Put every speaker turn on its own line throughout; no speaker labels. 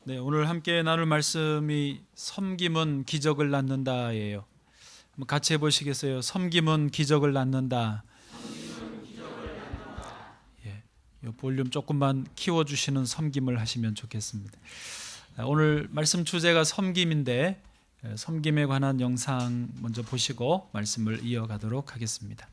네, 오늘 함께 나눌 말씀이 섬김은 기적을 낳는다예요. 한번 같이 해보시겠어요? 섬김은 기적을 낳는다. 예, 이 볼륨 조금만 키워주시는 섬김을 하시면 좋겠습니다. 오늘 말씀 주제가 섬김인데 섬김에 관한 영상 먼저 보시고 말씀을 이어가도록 하겠습니다.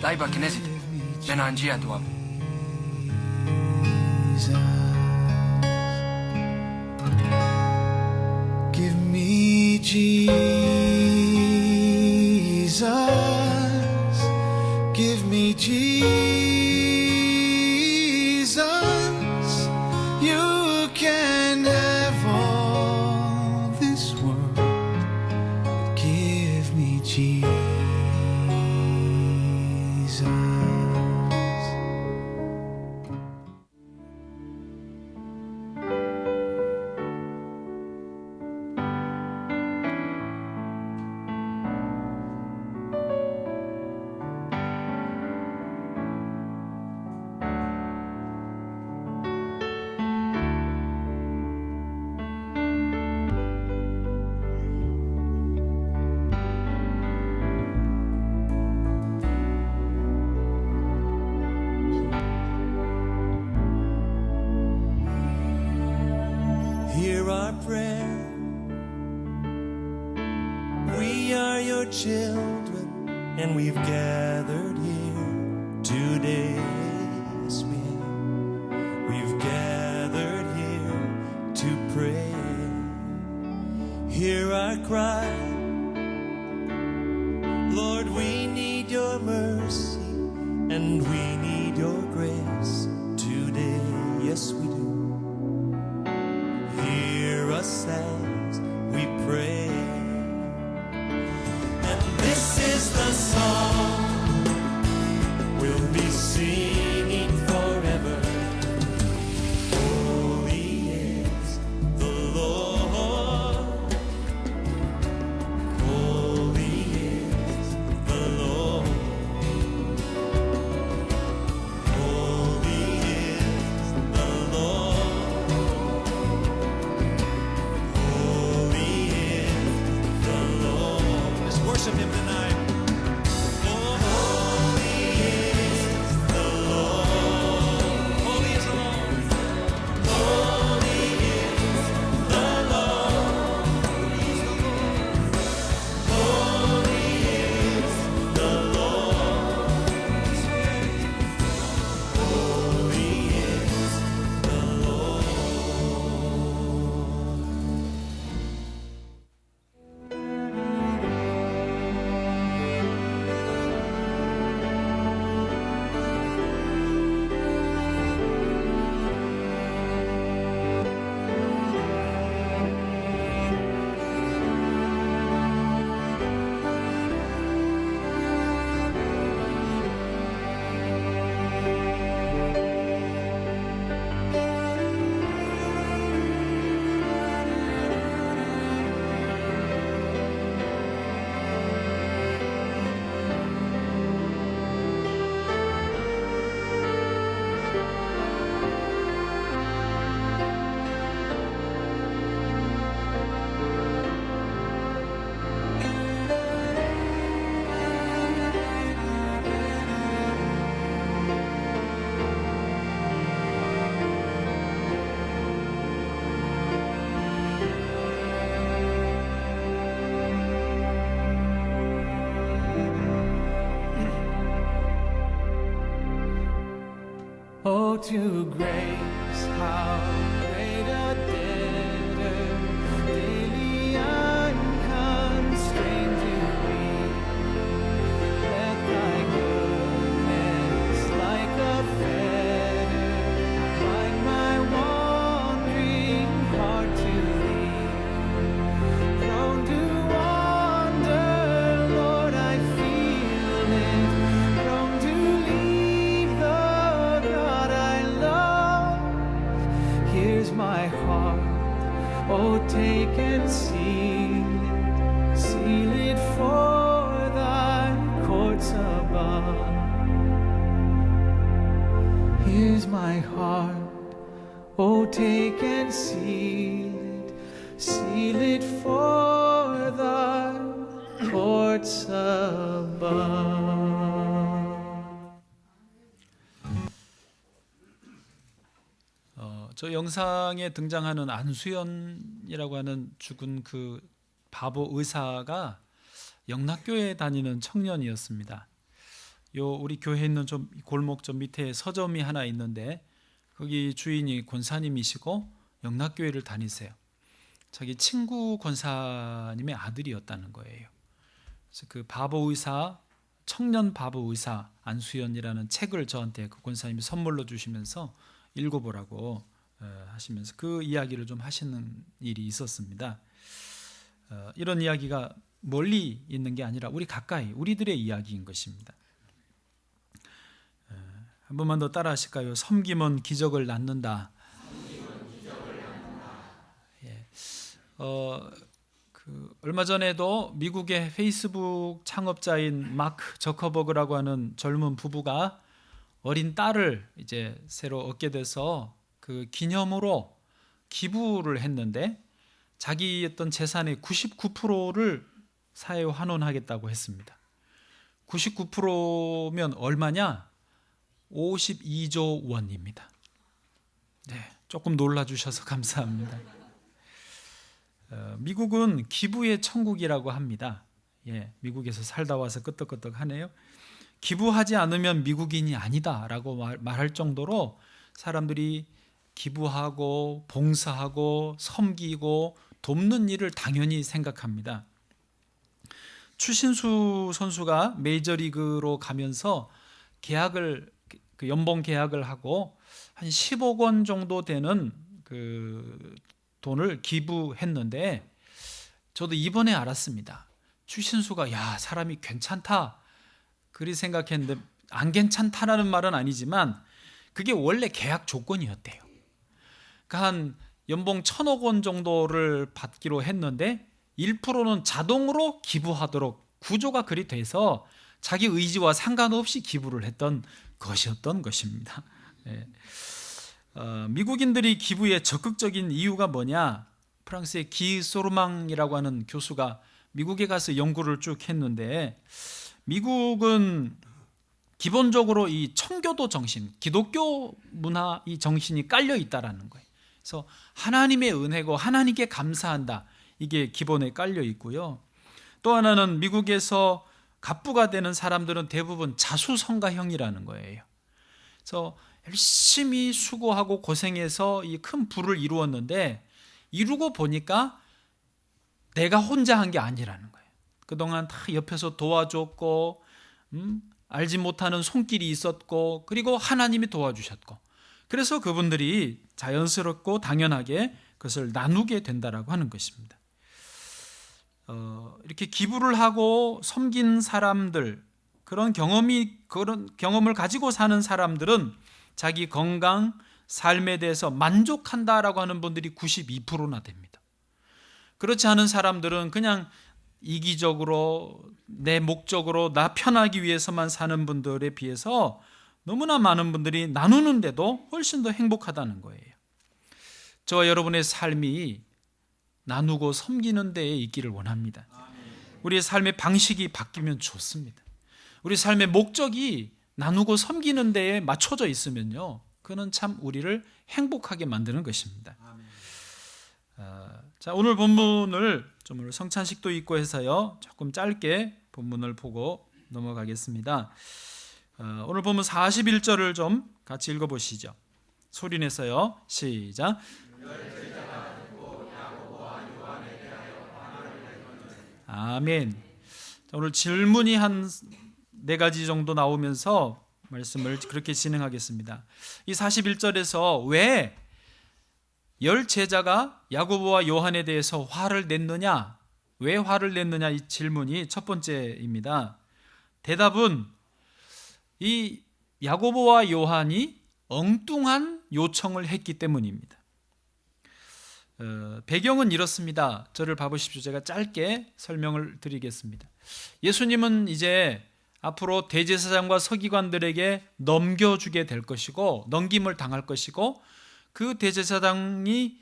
طيبة كنيست بنانجيا دوام
Give me Jesus, give me Jesus, you can have all this world, but give me Jesus. Hear our prayer. We are your children, and we've gathered here today. Yes, we have. We've gathered here to pray. Hear our cry. Lord, we need your mercy, and we need your grace today. Yes, we do. Hear us as we pray. And this is the song we'll be singing forever. Holy is the Lord. Holy is the Lord. Holy is the Lord. Holy is the Lord. Let's worship Him tonight. Oh, holy is the Lord. Holy is the Lord. Holy is the Lord. Holy is the Lord. Holy is the Lord. Oh, to grace, how great a debtor daily unconstrained to be. Let thy goodness like a fetter bind my walk. take and seal it for thy courts above.
저 영상에 등장하는 안수연이라고 하는 죽은 그 바보 의사가 영락교회에 다니는 청년이었습니다. 우리 교회에 있는 좀 골목 좀 밑에 서점이 하나 있는데 거기 주인이 권사님이시고 영락교회를 다니세요. 자기 친구 권사님의 아들이었다는 거예요. 그래서 그 바보 의사, 청년 바보 의사 안수연이라는 책을 저한테 그 권사님이 선물로 주시면서 읽어보라고 하시면서 그 이야기를 좀 하시는 일이 있었습니다. 이런 이야기가 멀리 있는 게 아니라 우리 가까이 우리들의 이야기인 것입니다. 한 번만 더 따라 하실까요? 섬김은 기적을 낳는다. 얼마 전에도 미국의 페이스북 창업자인 마크 저커버그라고 하는 젊은 부부가 어린 딸을 이제 새로 얻게 돼서 그 기념으로 기부를 했는데 자기 어떤 재산의 99%를 사회에 환원하겠다고 했습니다. 99%면 얼마냐? 52조 원입니다. 네, 조금 놀라주셔서 감사합니다. 미국은 기부의 천국이라고 합니다. 미국에서 살다 와서 끄떡끄떡하네요. 기부하지 않으면 미국인이 아니다라고 말할 정도로 사람들이 기부하고 봉사하고 섬기고 돕는 일을 당연히 생각합니다. 추신수 선수가 메이저리그로 가면서 연봉 계약을 하고 한 10억 원 정도 되는 그 돈을 기부했는데 저도 이번에 알았습니다. 추신수가 사람이 괜찮다 그리 생각했는데 안 괜찮다라는 말은 아니지만 그게 원래 계약 조건이었대요. 그러니까 한 연봉 1,000억 원 정도를 받기로 했는데 1%는 자동으로 기부하도록 구조가 그리 돼서 자기 의지와 상관없이 기부를 했던 것이었던 것입니다. 미국인들이 기부에 적극적인 이유가 뭐냐? 프랑스의 기 소르망이라고 하는 교수가 미국에 가서 연구를 쭉 했는데 미국은 기본적으로 이 청교도 정신, 기독교 문화 이 정신이 깔려 있다라는 거예요. 그래서 하나님의 은혜고 하나님께 감사한다. 이게 기본에 깔려 있고요. 또 하나는 미국에서 갑부가 되는 사람들은 대부분 자수성가형이라는 거예요. 그래서 열심히 수고하고 고생해서 이 큰 부를 이루었는데 이루고 보니까 내가 혼자 한 게 아니라는 거예요. 그동안 다 옆에서 도와줬고 알지 못하는 손길이 있었고 그리고 하나님이 도와주셨고 그래서 그분들이 자연스럽고 당연하게 그것을 나누게 된다라고 하는 것입니다. 이렇게 기부를 하고 섬긴 사람들 그런 경험을 가지고 사는 사람들은 자기 건강, 삶에 대해서 만족한다라고 하는 분들이 92%나 됩니다. 그렇지 않은 사람들은 그냥 이기적으로 내 목적으로 나 편하기 위해서만 사는 분들에 비해서 너무나 많은 분들이 나누는데도 훨씬 더 행복하다는 거예요. 저와 여러분의 삶이 나누고 섬기는 데에 있기를 원합니다. 우리의 삶의 방식이 바뀌면 좋습니다. 우리 삶의 목적이 나누고 섬기는 데에 맞춰져 있으면요, 그는 참 우리를 행복하게 만드는 것입니다. 자, 오늘 본문을 좀 성찬식도 있고 해서요, 조금 짧게 본문을 보고 넘어가겠습니다. 오늘 본문 41절을 좀 같이 읽어보시죠. 소리내서요. 시작. 아멘. 자, 오늘 질문이 한 4가지 정도 나오면서 말씀을 그렇게 진행하겠습니다. 이 41절에서 왜 10제자가 야고보와 요한에 대해서 화를 냈느냐, 왜 화를 냈느냐, 이 질문이 첫 번째입니다. 대답은 이 야고보와 요한이 엉뚱한 요청을 했기 때문입니다. 배경은 이렇습니다. 저를 봐보십시오. 제가 짧게 설명을 드리겠습니다. 예수님은 이제 앞으로 대제사장과 서기관들에게 넘겨주게 될 것이고, 넘김을 당할 것이고, 그 대제사장이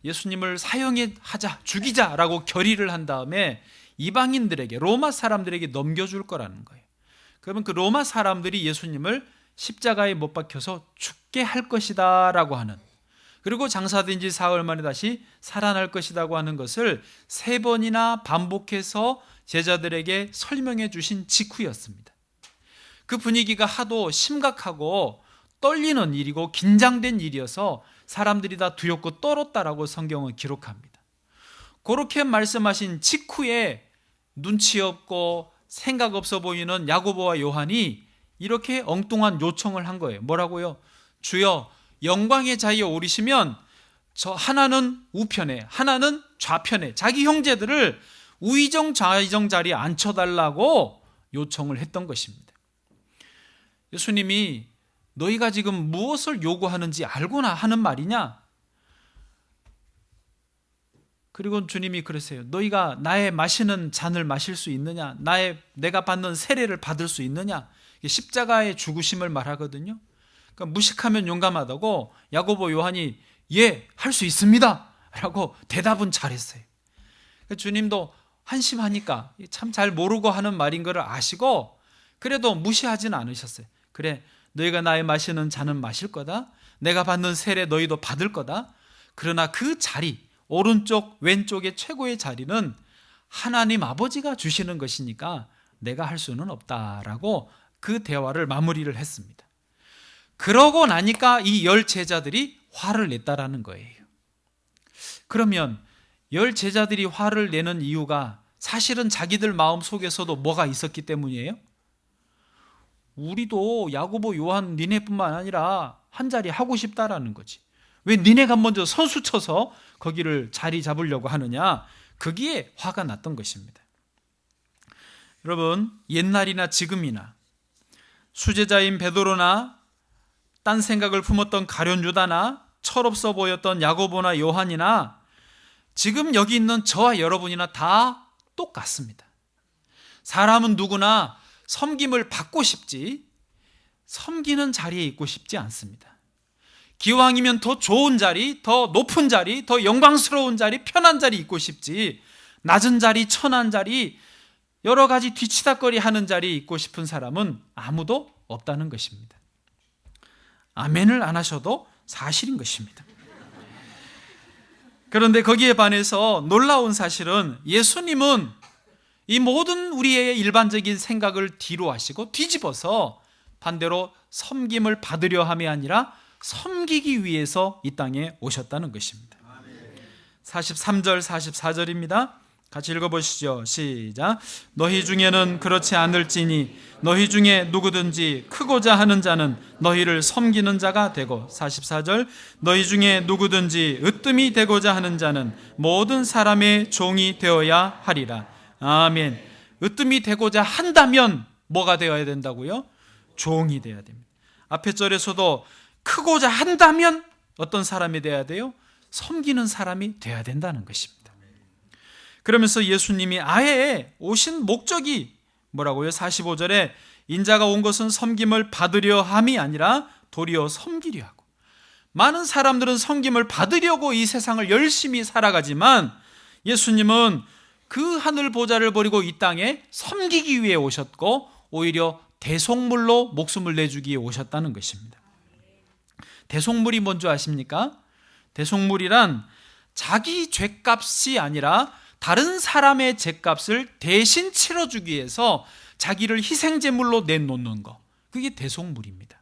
예수님을 사형하자, 죽이자라고 결의를 한 다음에 이방인들에게, 로마 사람들에게 넘겨줄 거라는 거예요. 그러면 그 로마 사람들이 예수님을 십자가에 못 박혀서 죽게 할 것이다 라고 하는, 그리고 장사된 지 사흘 만에 다시 살아날 것이라고 하는 것을 3번이나 반복해서 제자들에게 설명해 주신 직후였습니다. 그 분위기가 하도 심각하고 떨리는 일이고 긴장된 일이어서 사람들이 다 두렵고 떨었다라고 성경은 기록합니다. 그렇게 말씀하신 직후에 눈치 없고 생각 없어 보이는 야고보와 요한이 이렇게 엉뚱한 요청을 한 거예요. 뭐라고요? 주여, 영광의 자리에 오르시면 저 하나는 우편에 하나는 좌편에 자기 형제들을 우의정 좌의정 자리에 앉혀달라고 요청을 했던 것입니다. 예수님이 너희가 지금 무엇을 요구하는지 알고나 하는 말이냐? 그리고 주님이 그러세요. 너희가 나의 마시는 잔을 마실 수 있느냐? 내가 받는 세례를 받을 수 있느냐? 십자가의 죽으심을 말하거든요. 그러니까 무식하면 용감하다고 야고보 요한이 예, 할 수 있습니다 라고 대답은 잘했어요. 주님도 한심하니까 참 잘 모르고 하는 말인 것을 아시고 그래도 무시하지는 않으셨어요. 그래, 너희가 나의 마시는 잔은 마실 거다. 내가 받는 세례 너희도 받을 거다. 그러나 그 자리, 오른쪽 왼쪽의 최고의 자리는 하나님 아버지가 주시는 것이니까 내가 할 수는 없다라고 그 대화를 마무리를 했습니다. 그러고 나니까 이 10 제자들이 화를 냈다라는 거예요. 그러면 10 제자들이 화를 내는 이유가 사실은 자기들 마음속에서도 뭐가 있었기 때문이에요? 우리도 야고보 요한 니네뿐만 아니라 한 자리 하고 싶다라는 거지. 왜 니네가 먼저 선수 쳐서 거기를 자리 잡으려고 하느냐? 거기에 화가 났던 것입니다. 여러분, 옛날이나 지금이나 수제자인 베드로나 딴 생각을 품었던 가룟 유다나 철없어 보였던 야고보나 요한이나 지금 여기 있는 저와 여러분이나 다 똑같습니다. 사람은 누구나 섬김을 받고 싶지 섬기는 자리에 있고 싶지 않습니다. 기왕이면 더 좋은 자리, 더 높은 자리, 더 영광스러운 자리, 편한 자리 있고 싶지 낮은 자리, 천한 자리, 여러 가지 뒤치다거리 하는 자리에 있고 싶은 사람은 아무도 없다는 것입니다. 아멘을 안 하셔도 사실인 것입니다. 그런데 거기에 반해서 놀라운 사실은 예수님은 이 모든 우리의 일반적인 생각을 뒤로 하시고 뒤집어서 반대로 섬김을 받으려 함이 아니라 섬기기 위해서 이 땅에 오셨다는 것입니다. 43절 44절입니다. 같이 읽어보시죠. 시작. 너희 중에는 그렇지 않을지니 너희 중에 누구든지 크고자 하는 자는 너희를 섬기는 자가 되고, 44절, 너희 중에 누구든지 으뜸이 되고자 하는 자는 모든 사람의 종이 되어야 하리라. 아멘. 으뜸이 되고자 한다면 뭐가 되어야 된다고요? 종이 되어야 됩니다. 앞에 절에서도 크고자 한다면 어떤 사람이 되어야 돼요? 섬기는 사람이 되어야 된다는 것입니다. 그러면서 예수님이 아예 오신 목적이 뭐라고요? 45절에 인자가 온 것은 섬김을 받으려 함이 아니라 도리어 섬기려 하고, 많은 사람들은 섬김을 받으려고 이 세상을 열심히 살아가지만 예수님은 그 하늘 보좌를 버리고 이 땅에 섬기기 위해 오셨고 오히려 대속물로 목숨을 내주기 위해 오셨다는 것입니다. 대속물이 뭔지 아십니까? 대속물이란 자기 죄값이 아니라 다른 사람의 죄값을 대신 치러주기 위해서 자기를 희생제물로 내놓는 것, 그게 대속물입니다.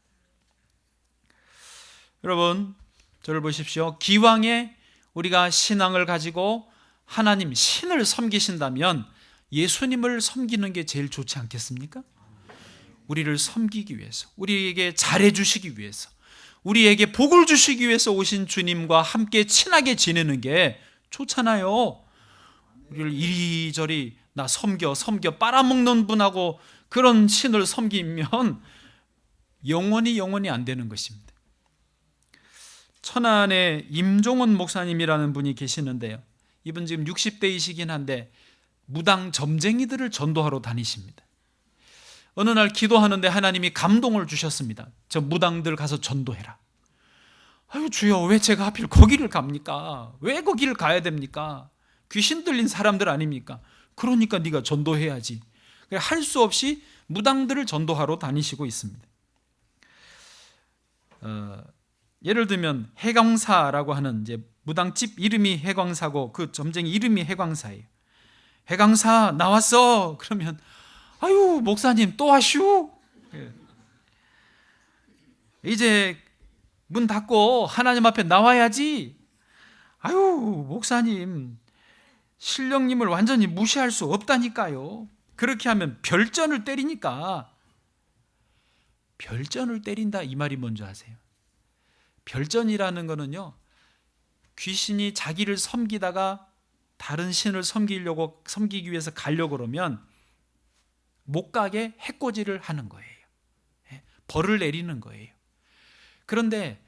여러분, 저를 보십시오. 기왕에 우리가 신앙을 가지고 하나님, 신을 섬기신다면 예수님을 섬기는 게 제일 좋지 않겠습니까? 우리를 섬기기 위해서, 우리에게 잘해주시기 위해서, 우리에게 복을 주시기 위해서 오신 주님과 함께 친하게 지내는 게 좋잖아요. 우리를 이리저리 나 섬겨 빨아먹는 분하고 그런 신을 섬기면 영원히 안 되는 것입니다. 천안에 임종원 목사님이라는 분이 계시는데요, 이분 지금 60대이시긴 한데 무당 점쟁이들을 전도하러 다니십니다. 어느 날 기도하는데 하나님이 감동을 주셨습니다. 저 무당들 가서 전도해라. 아유 주여, 왜 제가 하필 거기를 갑니까? 왜 거기를 가야 됩니까? 귀신 들린 사람들 아닙니까? 그러니까 네가 전도해야지. 할 수 없이 무당들을 전도하러 다니시고 있습니다. 예를 들면 해광사라고 하는 이제 무당집 이름이 해광사고 그 점쟁이 이름이 해광사예요. 해광사 나왔어. 그러면 아유 목사님 또 하슈. 이제 문 닫고 하나님 앞에 나와야지. 아유 목사님 신령님을 완전히 무시할 수 없다니까요. 그렇게 하면 별전을 때리니까. 별전을 때린다 이 말이 뭔지 아세요? 별전이라는 거는요, 귀신이 자기를 섬기다가 다른 신을 섬기기 위해서 가려고 그러면 못 가게 해코지를 하는 거예요. 벌을 내리는 거예요. 그런데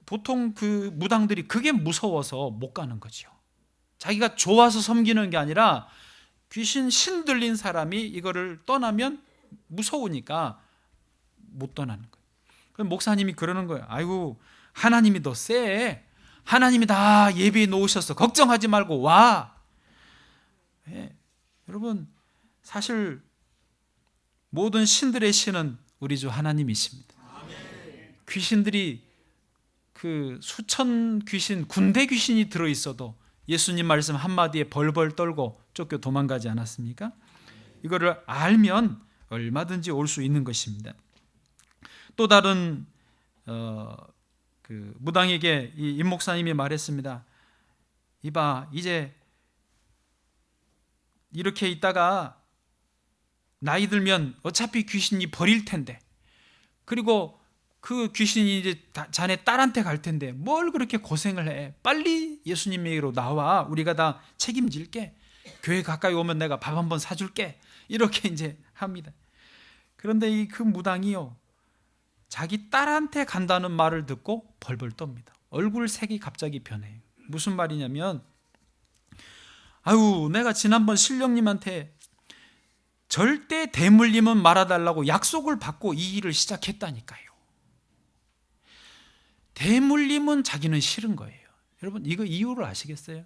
보통 그 무당들이 그게 무서워서 못 가는 거죠. 자기가 좋아서 섬기는 게 아니라 귀신 신 들린 사람이 이거를 떠나면 무서우니까 못 떠나는 거예요. 그럼 목사님이 그러는 거예요. 아이고 하나님이 더 세. 하나님이 다 예비해 놓으셨어. 걱정하지 말고 와. 여러분 사실 모든 신들의 신은 우리 주 하나님이십니다. 귀신들이 그 수천 귀신, 군대 귀신이 들어있어도 예수님 말씀 한마디에 벌벌 떨고 쫓겨 도망가지 않았습니까? 이거를 알면 얼마든지 올 수 있는 것입니다. 또 다른 그 무당에게 이 임 목사님이 말했습니다. 이봐, 이제 이렇게 있다가 나이 들면 어차피 귀신이 버릴 텐데, 그리고 그 귀신이 이제 자네 딸한테 갈 텐데 뭘 그렇게 고생을 해. 빨리 예수님에게로 나와. 우리가 다 책임질게. 교회 가까이 오면 내가 밥 한번 사줄게. 이렇게 이제 합니다. 그런데 이 그 무당이요, 자기 딸한테 간다는 말을 듣고 벌벌 떱니다. 얼굴 색이 갑자기 변해요. 무슨 말이냐면, 아유 내가 지난번 신령님한테 절대 대물림은 말아달라고 약속을 받고 이 일을 시작했다니까요. 대물림은 자기는 싫은 거예요. 여러분 이거 이유를 아시겠어요?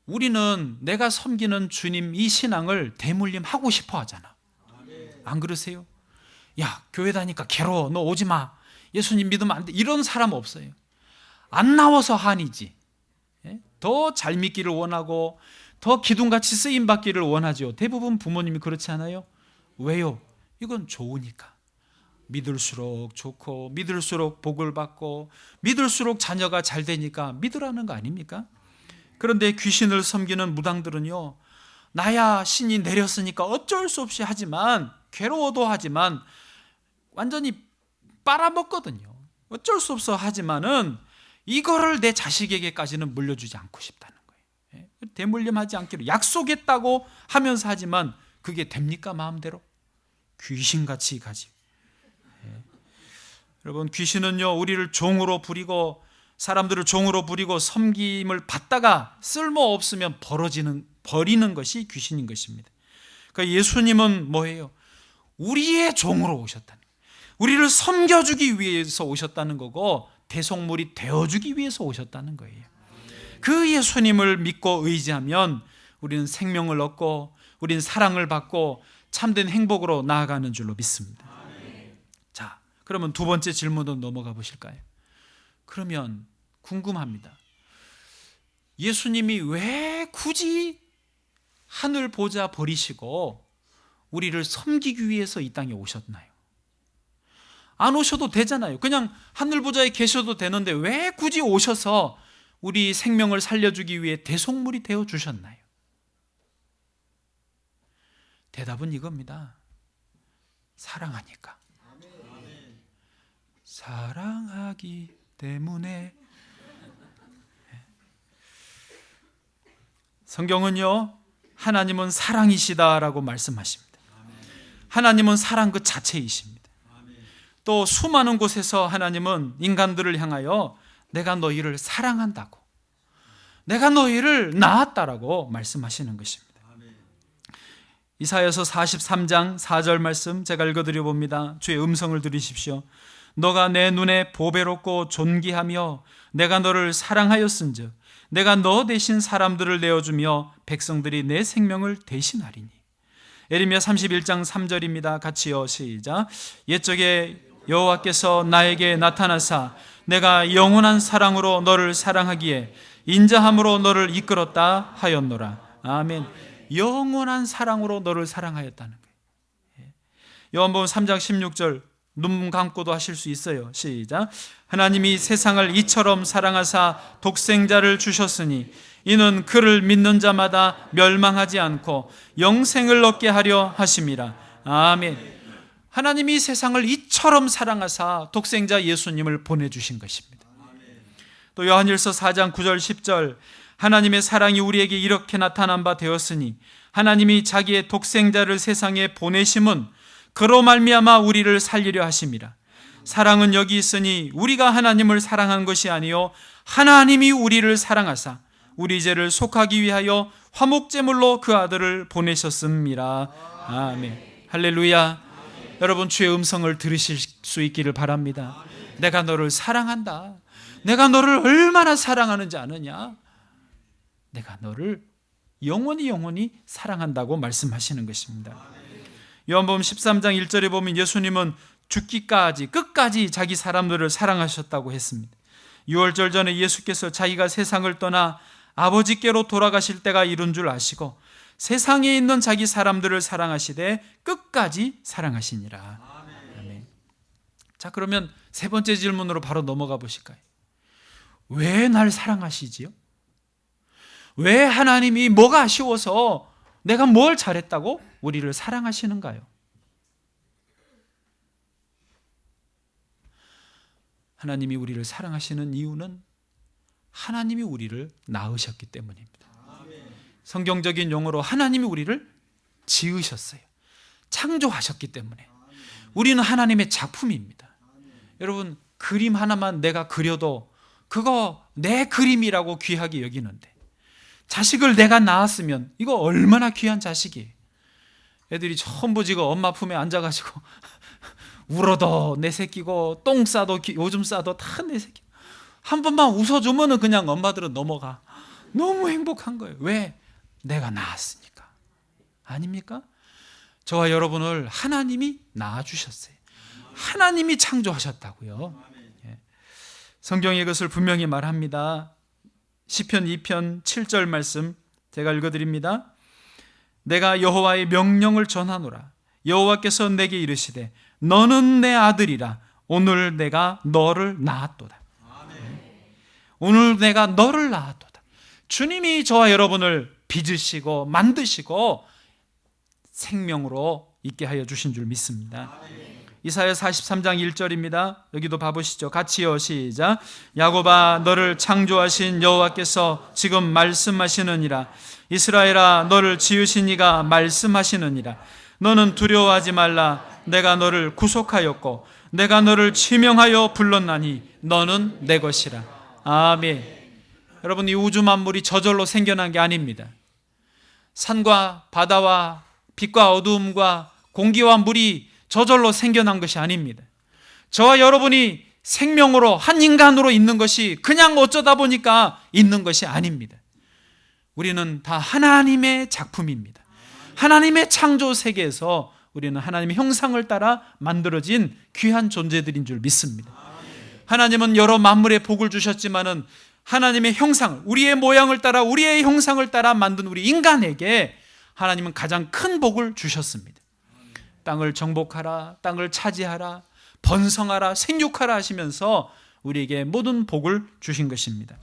우리는 내가 섬기는 주님 이 신앙을 대물림 하고 싶어 하잖아. 안 그러세요? 야 교회 다니까 괴로워. 너 오지 마. 예수님 믿으면 안 돼. 이런 사람 없어요. 안 나와서 한이지. 더 잘 믿기를 원하고 더 기둥같이 쓰임받기를 원하죠. 대부분 부모님이 그렇지 않아요? 왜요? 이건 좋으니까. 믿을수록 좋고 믿을수록 복을 받고 믿을수록 자녀가 잘 되니까 믿으라는 거 아닙니까? 그런데 귀신을 섬기는 무당들은요, 나야 신이 내렸으니까 어쩔 수 없이 하지만, 괴로워도 하지만 완전히 빨아먹거든요. 어쩔 수 없어 하지만은 이거를 내 자식에게까지는 물려주지 않고 싶다는 거예요. 대물림하지 않기로 약속했다고 하면서 하지만 그게 됩니까? 마음대로? 귀신같이 가지. 여러분 귀신은요, 우리를 종으로 부리고 사람들을 종으로 부리고 섬김을 받다가 쓸모없으면 버리는 것이 귀신인 것입니다. 그러니까 예수님은 뭐예요? 우리의 종으로 오셨다는 거예요. 우리를 섬겨주기 위해서 오셨다는 거고 대속물이 되어주기 위해서 오셨다는 거예요. 그 예수님을 믿고 의지하면 우리는 생명을 얻고 우리는 사랑을 받고 참된 행복으로 나아가는 줄로 믿습니다. 자, 그러면 두 번째 질문으로 넘어가 보실까요? 그러면 궁금합니다. 예수님이 왜 굳이 하늘 보좌 버리시고 우리를 섬기기 위해서 이 땅에 오셨나요? 안 오셔도 되잖아요. 그냥 하늘 보좌에 계셔도 되는데 왜 굳이 오셔서 우리 생명을 살려주기 위해 대속물이 되어 주셨나요? 대답은 이겁니다. 사랑하니까. 사랑하기 때문에. 성경은요, 하나님은 사랑이시다라고 말씀하십니다. 하나님은 사랑 그 자체이십니다. 또 수많은 곳에서 하나님은 인간들을 향하여 내가 너희를 사랑한다고, 내가 너희를 낳았다라고 말씀하시는 것입니다. 이사야서 43장 4절 말씀 제가 읽어드려 봅니다. 주의 음성을 들으십시오. 너가 내 눈에 보배롭고 존귀하며 내가 너를 사랑하였은즉 내가 너 대신 사람들을 내어주며 백성들이 내 생명을 대신하리니. 예레미야 31장 3절입니다. 같이요, 시작. 옛적에 여호와께서 나에게 나타나사 내가 영원한 사랑으로 너를 사랑하기에 인자함으로 너를 이끌었다 하였노라. 아멘. 영원한 사랑으로 너를 사랑하였다는 거예요. 요한복음 3장 16절 눈 감고도 하실 수 있어요. 시작. 하나님이 세상을 이처럼 사랑하사 독생자를 주셨으니 이는 그를 믿는 자마다 멸망하지 않고 영생을 얻게 하려 하심이라. 아멘. 하나님이 세상을 이처럼 사랑하사 독생자 예수님을 보내주신 것입니다. 또 요한일서 4장 9절 10절 하나님의 사랑이 우리에게 이렇게 나타난 바 되었으니 하나님이 자기의 독생자를 세상에 보내심은 그로 말미암아 우리를 살리려 하심이라. 사랑은 여기 있으니 우리가 하나님을 사랑한 것이 아니요 하나님이 우리를 사랑하사 우리 죄를 속하기 위하여 화목제물로 그 아들을 보내셨음이라. 아멘. 할렐루야. 여러분, 주의 음성을 들으실 수 있기를 바랍니다. 내가 너를 사랑한다. 내가 너를 얼마나 사랑하는지 아느냐? 내가 너를 영원히 사랑한다고 말씀하시는 것입니다. 요한복음 13장 1절에 보면 예수님은 죽기까지 끝까지 자기 사람들을 사랑하셨다고 했습니다. 6월절 전에 예수께서 자기가 세상을 떠나 아버지께로 돌아가실 때가 이른 줄 아시고 세상에 있는 자기 사람들을 사랑하시되 끝까지 사랑하시니라. 아멘. 자, 그러면 세 번째 질문으로 바로 넘어가 보실까요? 왜 날 사랑하시지요? 왜 하나님이 뭐가 아쉬워서 내가 뭘 잘했다고 우리를 사랑하시는가요? 하나님이 우리를 사랑하시는 이유는 하나님이 우리를 낳으셨기 때문입니다. 성경적인 용어로 하나님이 우리를 지으셨어요. 창조하셨기 때문에. 우리는 하나님의 작품입니다. 여러분, 그림 하나만 내가 그려도 그거 내 그림이라고 귀하게 여기는데 자식을 내가 낳았으면 이거 얼마나 귀한 자식이에요. 애들이 전부 지금 엄마 품에 앉아가지고 울어도 내 새끼고 똥 싸도 오줌 싸도 다 내 새끼. 한 번만 웃어주면 그냥 엄마들은 넘어가. 너무 행복한 거예요. 왜? 내가 낳았으니까. 아닙니까? 저와 여러분을 하나님이 낳아주셨어요. 하나님이 창조하셨다고요. 성경이 이것을 분명히 말합니다. 시편 2편 7절 말씀 제가 읽어드립니다. 내가 여호와의 명령을 전하노라. 여호와께서 내게 이르시되 너는 내 아들이라. 오늘 내가 너를 낳았도다. 오늘 내가 너를 낳았도다. 주님이 저와 여러분을 빚으시고 만드시고 생명으로 있게 하여 주신 줄 믿습니다. 이사야 43장 1절입니다. 여기도 봐보시죠. 같이요, 시작. 야곱아, 너를 창조하신 여호와께서 지금 말씀하시느니라. 이스라엘아, 너를 지으신 이가 말씀하시느니라. 너는 두려워하지 말라. 내가 너를 구속하였고 내가 너를 지명하여 불렀나니 너는 내 것이라. 아멘. 여러분, 이 우주 만물이 저절로 생겨난 게 아닙니다. 산과 바다와 빛과 어두움과 공기와 물이 저절로 생겨난 것이 아닙니다. 저와 여러분이 생명으로 한 인간으로 있는 것이 그냥 어쩌다 보니까 있는 것이 아닙니다. 우리는 다 하나님의 작품입니다. 하나님의 창조 세계에서 우리는 하나님의 형상을 따라 만들어진 귀한 존재들인 줄 믿습니다. 하나님은 여러 만물의 복을 주셨지만은 하나님의 형상을, 우리의 모양을 따라 우리의 형상을 따라 만든 우리 인간에게 하나님은 가장 큰 복을 주셨습니다. 땅을 정복하라, 땅을 차지하라, 번성하라, 생육하라 하시면서 우리에게 모든 복을 주신 것입니다.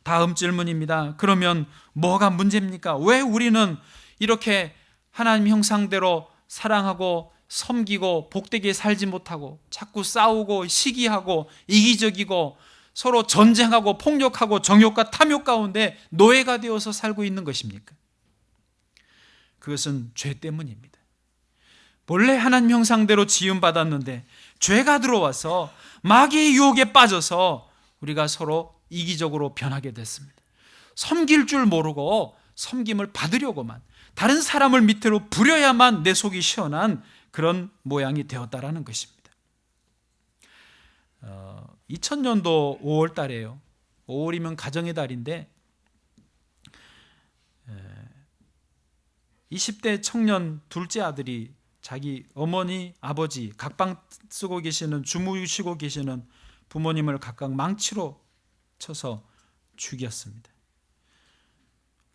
다음 질문입니다. 그러면 뭐가 문제입니까? 왜 우리는 이렇게 하나님 형상대로 사랑하고 섬기고 복되게 살지 못하고 자꾸 싸우고 시기하고 이기적이고 서로 전쟁하고 폭력하고 정욕과 탐욕 가운데 노예가 되어서 살고 있는 것입니까? 그것은 죄 때문입니다. 본래 하나님 형상대로 지음받았는데 죄가 들어와서 마귀의 유혹에 빠져서 우리가 서로 이기적으로 변하게 됐습니다. 섬길 줄 모르고 섬김을 받으려고만, 다른 사람을 밑으로 부려야만 내 속이 시원한 그런 모양이 되었다라는 것입니다. 2000년도 5월 달이에요. 5월이면 가정의 달인데 20대 청년 둘째 아들이 자기 어머니, 아버지 각방 쓰고 계시는, 주무시고 계시는 부모님을 각각 망치로 쳐서 죽였습니다.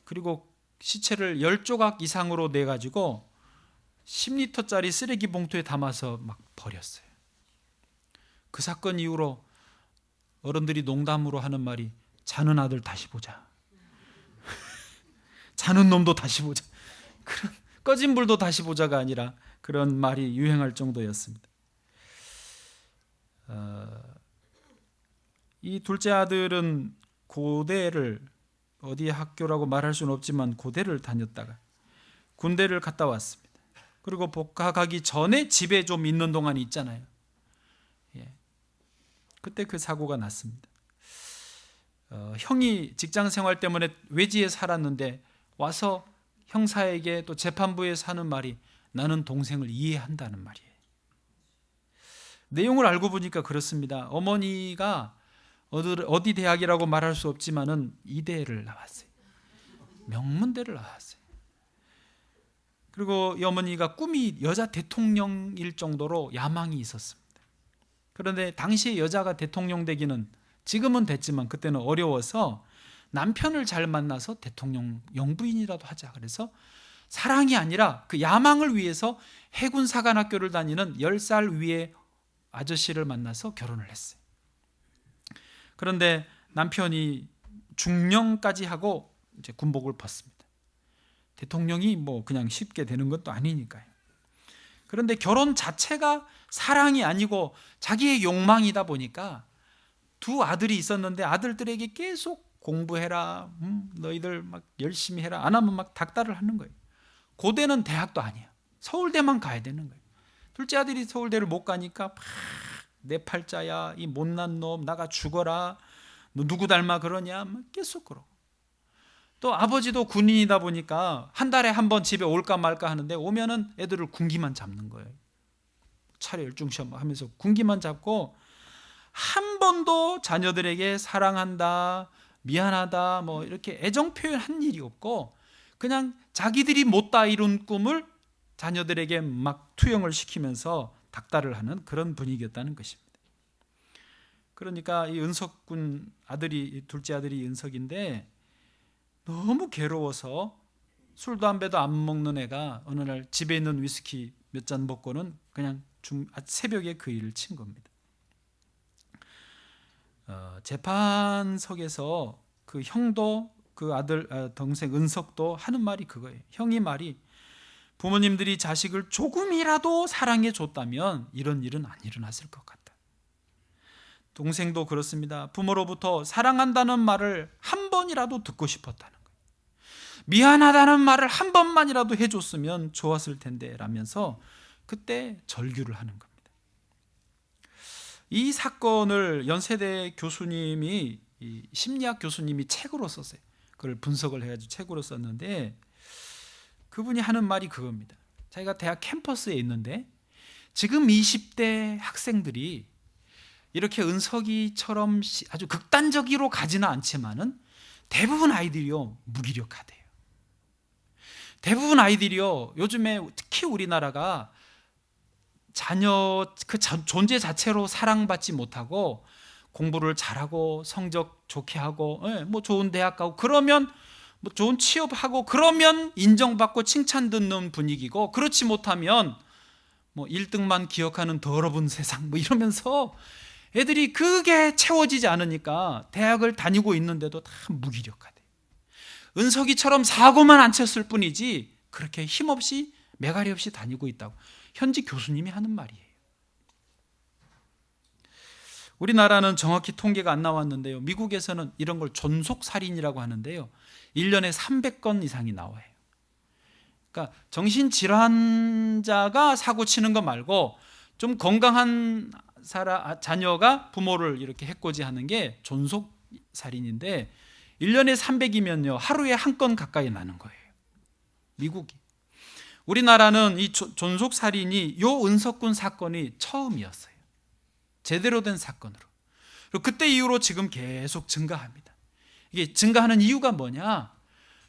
그리고 시체를 10조각 이상으로 내가지고 10리터짜리 쓰레기 봉투에 담아서 막 버렸어요. 그 사건 이후로 어른들이 농담으로 하는 말이 자는 아들 다시 보자. 자는 놈도 다시 보자. 그런 꺼진 불도 다시 보자가 아니라 그런 말이 유행할 정도였습니다. 이 둘째 아들은 고대를, 어디 학교라고 말할 수는 없지만 고대를 다녔다가 군대를 갔다 왔습니다. 그리고 복학하기 전에 집에 좀 있는 동안이 있잖아요. 그때 그 사고가 났습니다. 형이 직장 생활 때문에 외지에 살았는데 와서 형사에게 또 재판부에서 하는 말이 나는 동생을 이해한다는 말이에요. 내용을 알고 보니까 그렇습니다. 어머니가 어디 대학이라고 말할 수 없지만은 이대를 나왔어요. 명문대를 나왔어요. 그리고 이 어머니가 꿈이 여자 대통령일 정도로 야망이 있었습니다. 그런데 당시에 여자가 대통령 되기는, 지금은 됐지만 그때는 어려워서 남편을 잘 만나서 대통령 영부인이라도 하자. 그래서 사랑이 아니라 그 야망을 위해서 해군 사관학교를 다니는 10살 위의 아저씨를 만나서 결혼을 했어요. 그런데 남편이 중령까지 하고 이제 군복을 벗습니다. 대통령이 뭐 그냥 쉽게 되는 것도 아니니까요. 그런데 결혼 자체가 사랑이 아니고 자기의 욕망이다 보니까 두 아들이 있었는데 아들들에게 계속 공부해라, 너희들 막 열심히 해라, 안 하면 막 닥달을 하는 거예요. 고대는 대학도 아니야. 서울대만 가야 되는 거예요. 둘째 아들이 서울대를 못 가니까 막 내 팔자야, 이 못난 놈, 나가 죽어라, 너 누구 닮아 그러냐, 막 계속 그러고. 또 아버지도 군인이다 보니까 한 달에 한 번 집에 올까 말까 하는데 오면은 애들을 군기만 잡는 거예요. 차례 열중시험 하면서 군기만 잡고 한 번도 자녀들에게 사랑한다, 미안하다, 뭐 이렇게 애정 표현한 일이 없고 그냥 자기들이 못다 이룬 꿈을 자녀들에게 막 투영을 시키면서 닥달을 하는 그런 분위기였다는 것입니다. 그러니까 이 은석군 아들이, 둘째 아들이 은석인데 너무 괴로워서 술 담배도 안 먹는 애가 어느 날 집에 있는 위스키 몇 잔 먹고는 그냥 새벽에 그 일을 친 겁니다. 재판석에서 그 형도 그 아들 동생 은석도 하는 말이 그거예요. 형이 말이 부모님들이 자식을 조금이라도 사랑해 줬다면 이런 일은 안 일어났을 것 같다. 동생도 그렇습니다. 부모로부터 사랑한다는 말을 한 번이라도 듣고 싶었다는 거예요. 미안하다는 말을 한 번만이라도 해줬으면 좋았을 텐데 라면서 그때 절규를 하는 겁니다. 이 사건을 연세대 교수님이, 심리학 교수님이 책으로 썼어요. 그걸 분석을 해가지고 책으로 썼는데 그분이 하는 말이 그겁니다. 자기가 대학 캠퍼스에 있는데 지금 20대 학생들이 이렇게 은석이처럼 아주 극단적으로 가지는 않지만은 대부분 아이들이요 무기력하대요. 대부분 아이들이요 요즘에 특히 우리나라가 자녀 그 존재 자체로 사랑받지 못하고 공부를 잘하고 성적 좋게 하고 뭐 좋은 대학 가고 그러면 뭐 좋은 취업하고 그러면 인정받고 칭찬 듣는 분위기고 그렇지 못하면 뭐 1등만 기억하는 더러운 세상 뭐 이러면서 애들이 그게 채워지지 않으니까 대학을 다니고 있는데도 다 무기력하대. 은석이처럼 사고만 안 쳤을 뿐이지 그렇게 힘없이 매가리 없이 다니고 있다고 현지 교수님이 하는 말이에요. 우리나라는 정확히 통계가 안 나왔는데요. 미국에서는 이런 걸 존속살인이라고 하는데요. 1년에 300건 이상이 나와요. 그러니까 정신질환자가 사고 치는 거 말고 좀 건강한 자녀가 부모를 이렇게 해코지하는 게 존속살인인데 1년에 300이면요. 하루에 한 건 가까이 나는 거예요. 미국이. 우리나라는 이 존속살인이 요 은석군 사건이 처음이었어요. 제대로 된 사건으로. 그리고 그때 이후로 지금 계속 증가합니다. 이게 증가하는 이유가 뭐냐?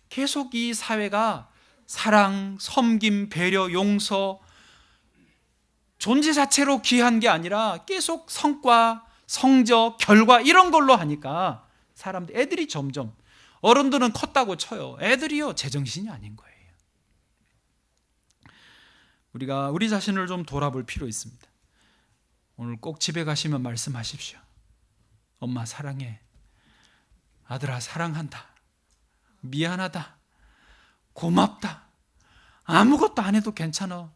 계속 이 사회가 사랑, 섬김, 배려, 용서, 존재 자체로 귀한 게 아니라 계속 성과, 성적, 결과 이런 걸로 하니까 사람들, 애들이 점점, 어른들은 컸다고 쳐요. 애들이요, 제정신이 아닌 거예요. 우리가 우리 자신을 좀 돌아볼 필요 있습니다. 오늘 꼭 집에 가시면 말씀하십시오. 엄마 사랑해. 아들아 사랑한다. 미안하다. 고맙다. 아무것도 안 해도 괜찮아.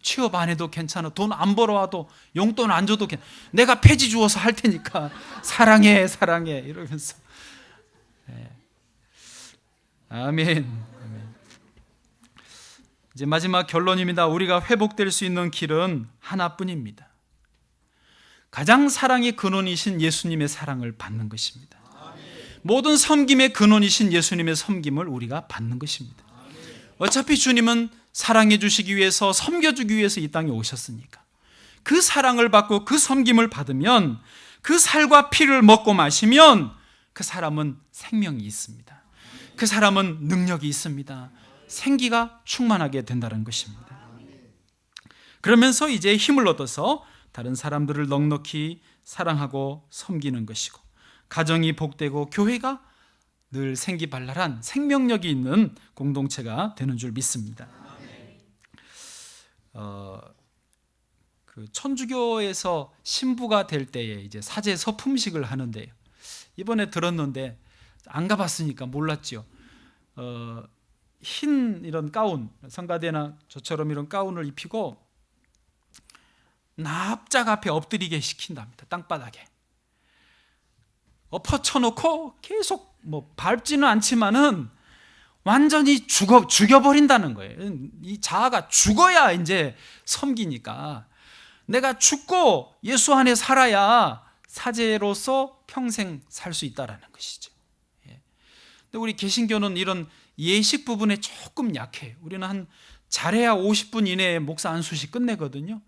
취업 안 해도 괜찮아. 돈 안 벌어와도 용돈 안 줘도 괜찮아. 내가 폐지 주워서 할 테니까 사랑해 사랑해 이러면서. 아멘. 이제 마지막 결론입니다. 우리가 회복될 수 있는 길은 하나뿐입니다. 가장 사랑의 근원이신 예수님의 사랑을 받는 것입니다. 모든 섬김의 근원이신 예수님의 섬김을 우리가 받는 것입니다. 어차피 주님은 사랑해 주시기 위해서, 섬겨주기 위해서 이 땅에 오셨으니까 그 사랑을 받고 그 섬김을 받으면, 그 살과 피를 먹고 마시면 그 사람은 생명이 있습니다. 그 사람은 능력이 있습니다. 생기가 충만하게 된다는 것입니다. 그러면서 이제 힘을 얻어서 다른 사람들을 넉넉히 사랑하고 섬기는 것이고, 가정이 복되고 교회가 늘 생기발랄한 생명력이 있는 공동체가 되는 줄 믿습니다. 그 천주교에서 신부가 될 때에 이제 사제 서품식을 하는데요. 이번에 들었는데 안 가봤으니까 몰랐죠. 흰 이런 가운, 성가대나 저처럼 이런 가운을 입히고 납작 앞에 엎드리게 시킨답니다. 땅바닥에 엎어쳐놓고 계속 뭐 밟지는 않지만은 완전히 죽여버린다는 거예요. 이 자아가 죽어야 이제 섬기니까, 내가 죽고 예수 안에 살아야 사제로서 평생 살 수 있다라는 것이죠. 근데 우리 개신교는 이런 예식 부분에 조금 약해요. 우리는 한 잘해야 50분 이내에 목사 안수시 끝내거든요.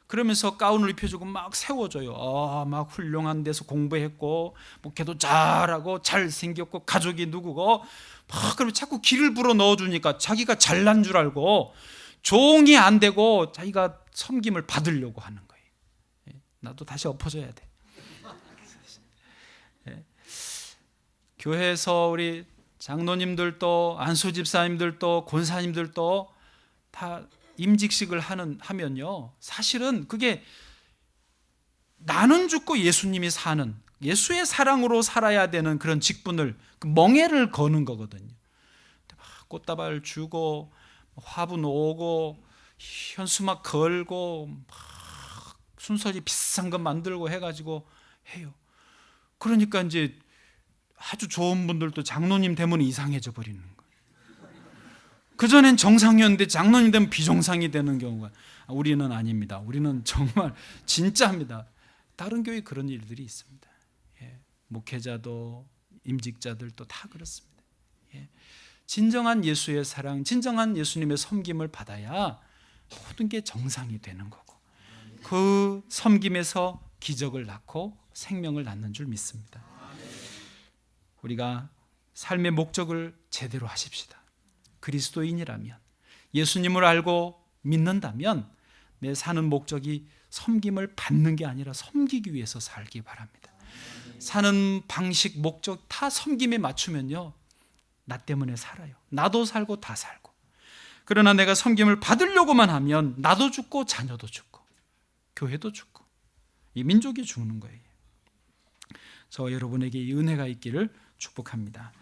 그러면서 가운을 입혀주고 막 세워줘요. 막 훌륭한 데서 공부했고, 목회도 잘하고, 잘생겼고, 가족이 누구고, 막 그러면 자꾸 기를 불어 넣어주니까 자기가 잘난 줄 알고 종이 안 되고 자기가 섬김을 받으려고 하는 거예요. 나도 다시 엎어져야 돼. 교회에서 우리 장로님들도, 안수 집사님들도, 권사님들도 다 임직식을 하면요, 사실은 그게 나는 죽고 예수님이 사는, 예수의 사랑으로 살아야 되는 그런 직분을, 그 멍에를 거는 거거든요. 꽃다발 주고, 화분 오고, 현수막 걸고, 막 순서지 비싼 거 만들고 해가지고 해요. 그러니까 이제 아주 좋은 분들도 장로님 되면 이상해져 버리는 거예요. 그전엔 정상이었는데 장로님 되면 비정상이 되는 경우가, 우리는 아닙니다. 우리는 정말 진짜입니다. 다른 교회 그런 일들이 있습니다. 목회자도 임직자들도 다 그렇습니다. 진정한 예수의 사랑, 진정한 예수님의 섬김을 받아야 모든 게 정상이 되는 거고, 그 섬김에서 기적을 낳고 생명을 낳는 줄 믿습니다. 우리가 삶의 목적을 제대로 하십시다. 그리스도인이라면, 예수님을 알고 믿는다면 내 사는 목적이 섬김을 받는 게 아니라 섬기기 위해서 살기 바랍니다. 사는 방식, 목적 다 섬김에 맞추면요, 나 때문에 살아요. 나도 살고 다 살고. 그러나 내가 섬김을 받으려고만 하면 나도 죽고 자녀도 죽고 교회도 죽고 이 민족이 죽는 거예요. 저 여러분에게 이 은혜가 있기를 축복합니다.